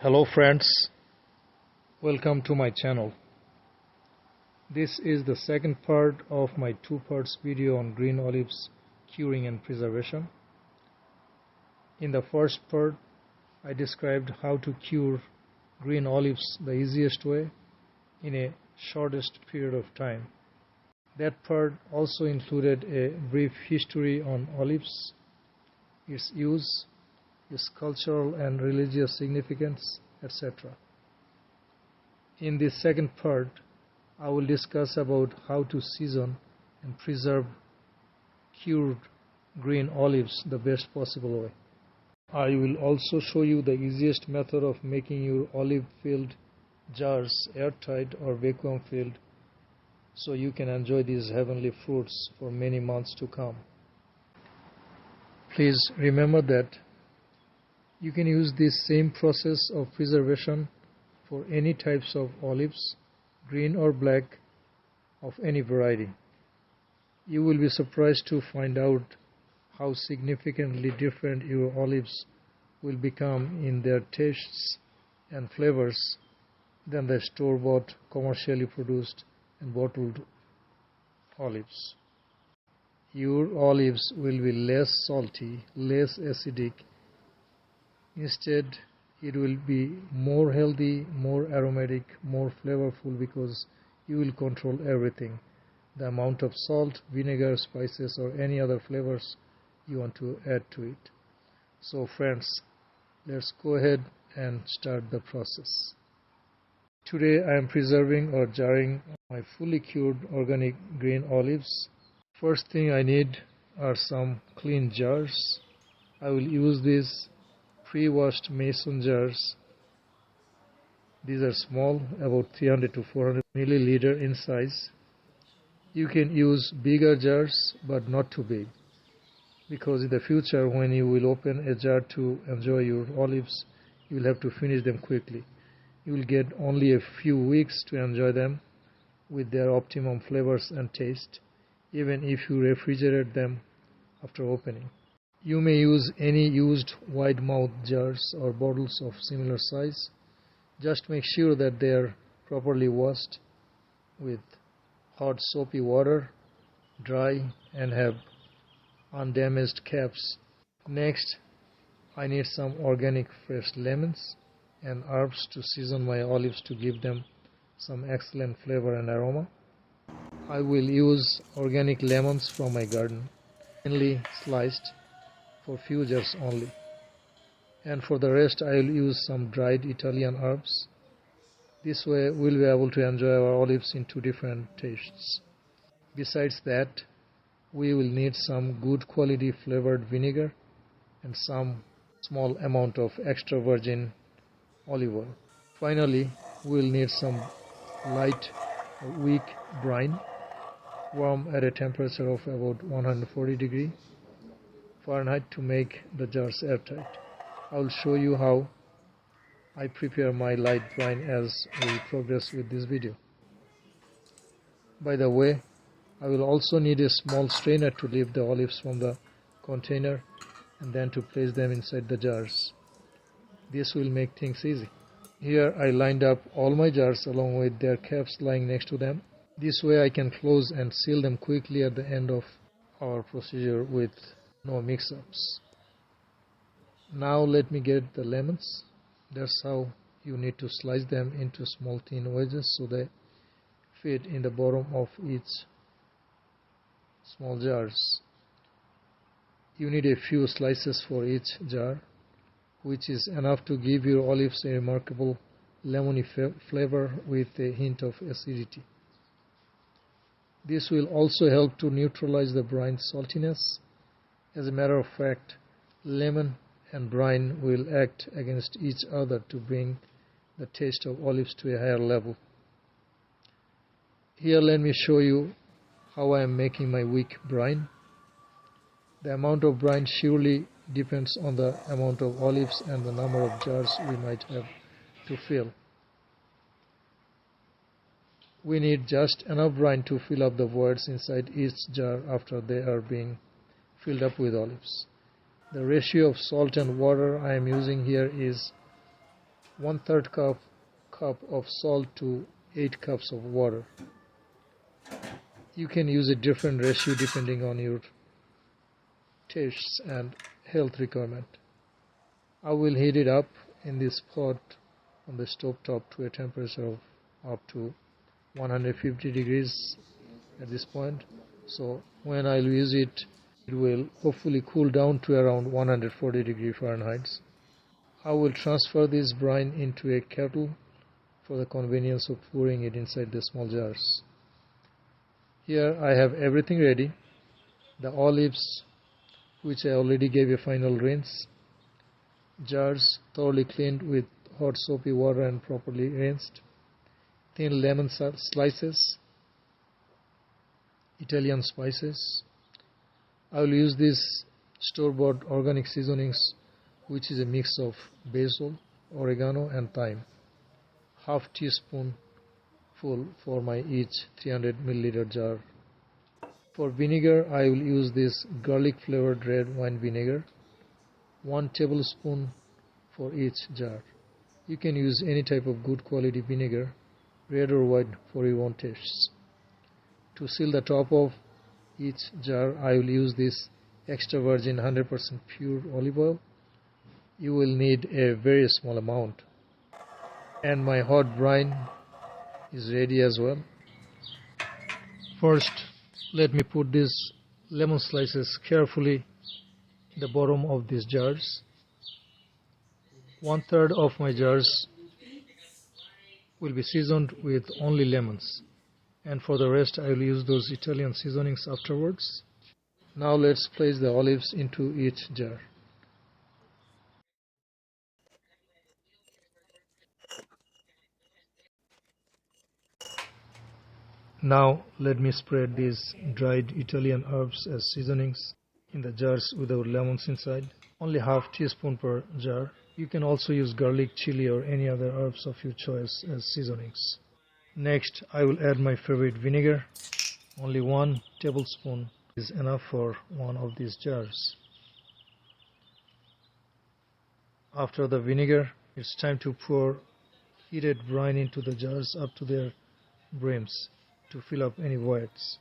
Hello friends, welcome to my channel. This is the second part of my two parts video on green olives curing and preservation. In the first part, I described how to cure green olives the easiest way in a shortest period of time. That part also included a brief history on olives, its use, its cultural and religious significance, etc. In this second part, I will discuss about how to season and preserve cured green olives the best possible way. I will also show you the easiest method of making your olive-filled jars airtight or vacuum-filled so you can enjoy these heavenly fruits for many months to come. Please remember that you can use this same process of preservation for any types of olives, green or black, of any variety. You will be surprised to find out how significantly different your olives will become in their tastes and flavors than the store-bought, commercially produced and bottled olives. Your olives will be less salty, less acidic. Instead, it will be more healthy, more aromatic, more flavorful because you will control everything. The amount of salt, vinegar, spices or any other flavors you want to add to it. So friends, let's go ahead and start the process. Today I am preserving or jarring my fully cured organic green olives. First thing I need are some clean jars. I will use these pre-washed mason jars. These are small, about 300 to 400 milliliter in size. You can use bigger jars, but not too big, because in the future when you will open a jar to enjoy your olives, you will have to finish them quickly. You will get only a few weeks to enjoy them with their optimum flavors and taste, even if you refrigerate them after opening. You may use any used wide-mouth jars or bottles of similar size. Just make sure that they are properly washed with hot soapy water, dry and have undamaged caps. Next, I need some organic fresh lemons and herbs to season my olives to give them some excellent flavor and aroma. I will use organic lemons from my garden, thinly sliced, for few jars only. And for the rest I will use some dried Italian herbs. This way we'll be able to enjoy our olives in two different tastes. Besides that, we will need some good quality flavored vinegar and some small amount of extra virgin olive oil. Finally, we will need some light or weak brine, warm at a temperature of about 140 degrees Fahrenheit to make the jars airtight. I will show you how I prepare my light brine as we progress with this video. By the way, I will also need a small strainer to lift the olives from the container and then to place them inside the jars. This will make things easy. Here I lined up all my jars along with their caps lying next to them. This way I can close and seal them quickly at the end of our procedure with no mix-ups. Now let me get the lemons. That's how you need to slice them into small thin wedges so they fit in the bottom of each small jars. You need a few slices for each jar, which is enough to give your olives a remarkable lemony flavor with a hint of acidity. This will also help to neutralize the brine saltiness. As a matter of fact, lemon and brine will act against each other to bring the taste of olives to a higher level. Here let me show you how I am making my weak brine. The amount of brine surely depends on the amount of olives and the number of jars we might have to fill. We need just enough brine to fill up the voids inside each jar after they are being filled up with olives. The ratio of salt and water I am using here is 1/3 cup of salt to 8 cups of water. You can use a different ratio depending on your tastes and health requirement. I will heat it up in this pot on the stove top to a temperature of up to 150 degrees at this point. So when I'll use it, it will hopefully cool down to around 140 degree Fahrenheit. I will transfer this brine into a kettle for the convenience of pouring it inside the small jars. Here I have everything ready. The olives, which I already gave a final rinse, jars thoroughly cleaned with hot soapy water and properly rinsed, thin lemon slices, Italian spices. I will use this store-bought organic seasonings, which is a mix of basil, oregano and thyme. Half teaspoon full for my each 300 milliliter jar. For vinegar, I will use this garlic flavored red wine vinegar, 1 tablespoon for each jar. You can use any type of good quality vinegar, red or white, for your own tastes. To seal the top of each jar, I will use this extra virgin 100% pure olive oil. You will need a very small amount. And my hot brine is ready as well. First, let me put these lemon slices carefully in the bottom of these jars. 1/3 of my jars will be seasoned with only lemons, and for the rest I will use those Italian seasonings afterwards. Now let's place the olives into each jar. Now let me spread these dried Italian herbs as seasonings in the jars without lemons inside. Only half teaspoon per jar. You can also use garlic, chili or any other herbs of your choice as seasonings. Next, I will add my favorite vinegar. Only 1 tablespoon is enough for one of these jars. After the vinegar, it's time to pour heated brine into the jars up to their brims to fill up any voids.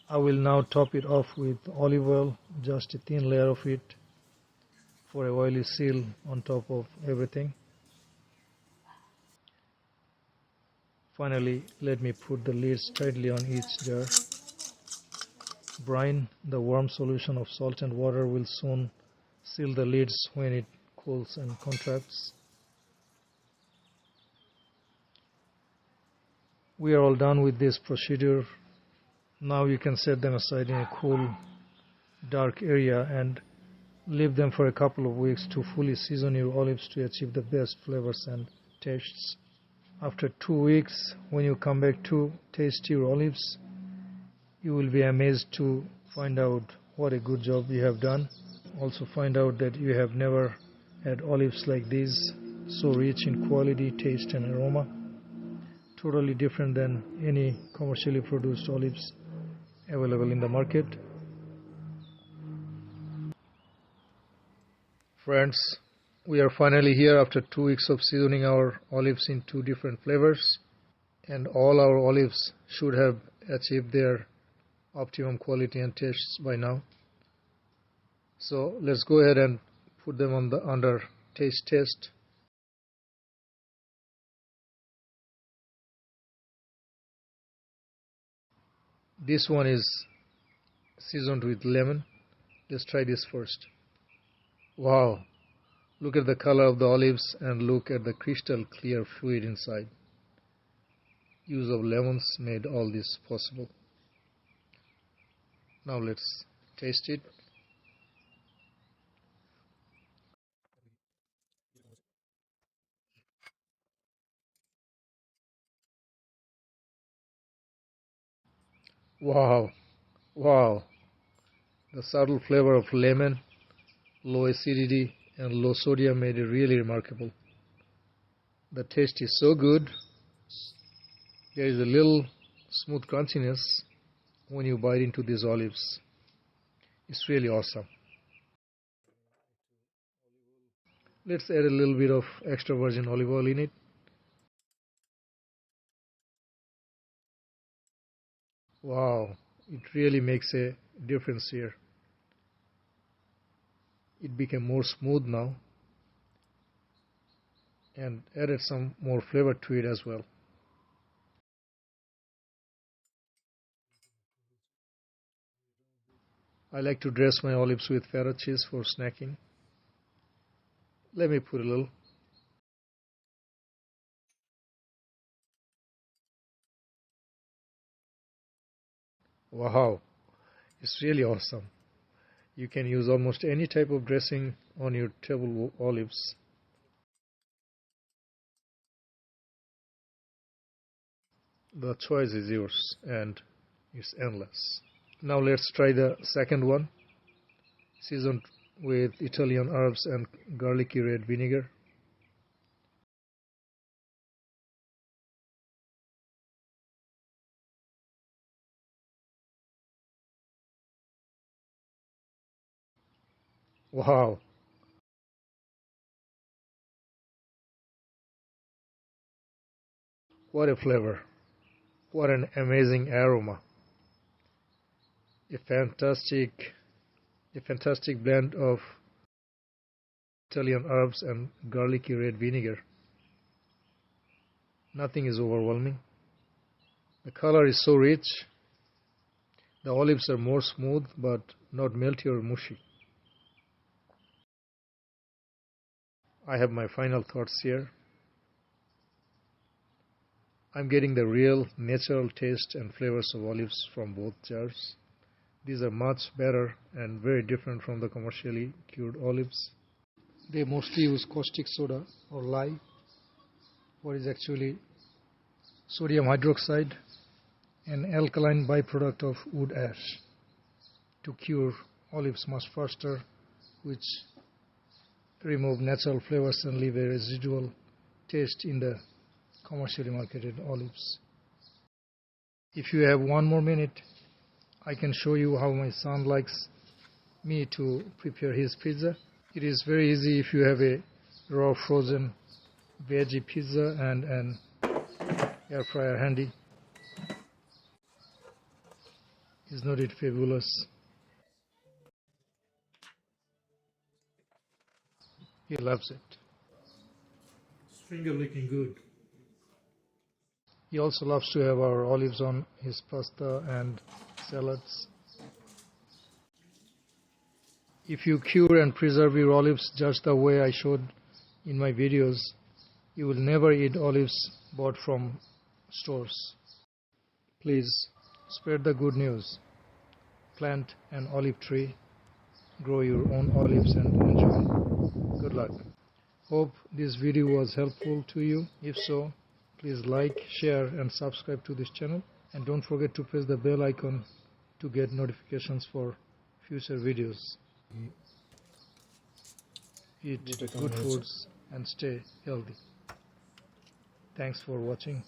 I will now top it off with olive oil, just a thin layer of it for a oily seal on top of everything. Finally, let me put the lids tightly on each jar. Brine, the warm solution of salt and water, will soon seal the lids when it cools and contracts. We are all done with this procedure. Now you can set them aside in a cool, dark area and leave them for a couple of weeks to fully season your olives to achieve the best flavors and tastes. After 2 weeks, when you come back to taste your olives, you will be amazed to find out what a good job you have done. Also find out that you have never had olives like these, so rich in quality, taste and aroma. Totally different than any commercially produced olives available in the market. Friends, we are finally here after 2 weeks of seasoning our olives in 2 different flavors, and all our olives should have achieved their optimum quality and tastes by now. So let's go ahead and put them on the under taste test. This one is seasoned with lemon. Let's try this first. Wow, look at the color of the olives and look at the crystal clear fluid inside. Use of lemons made all this possible. Now let's taste it. Wow, wow. The subtle flavor of lemon, low acidity and low sodium made it really remarkable. The taste is so good. There is a little smooth crunchiness when you bite into these olives. It's really awesome. Let's add a little bit of extra virgin olive oil in it. Wow, it really makes a difference here. It became more smooth now and added some more flavor to it as well. I like to dress my olives with feta cheese for snacking. Let me put a little. Wow, it's really awesome. You can use almost any type of dressing on your table olives. The choice is yours and it's endless. Now let's try the second one, seasoned with Italian herbs and garlicky red vinegar. Wow, what a flavor! What an amazing aroma! A fantastic, a fantastic blend of Italian herbs and garlicky red vinegar. Nothing is overwhelming. The color is so rich. The olives are more smooth but not melty or mushy. I have my final thoughts here. I'm getting the real natural taste and flavors of olives from both jars. These are much better and very different from the commercially cured olives. They mostly use caustic soda or lye, what is actually sodium hydroxide, an alkaline byproduct of wood ash, to cure olives much faster, which remove natural flavors and leave a residual taste in the commercially marketed olives. If you have one more minute, I can show you how my son likes me to prepare his pizza. It is very easy if you have a raw frozen veggie pizza and an air fryer handy. Is not it fabulous? He loves it. Finger looking good. He also loves to have our olives on his pasta and salads. If you cure and preserve your olives just the way I showed in my videos, you will never eat olives bought from stores. Please spread the good news. Plant an olive tree, grow your own olives and enjoy. Good luck. Hope this video was helpful to you. If so, please like, share and subscribe to this channel. And don't forget to press the bell icon to get notifications for future videos. Eat good foods and stay healthy. Thanks for watching.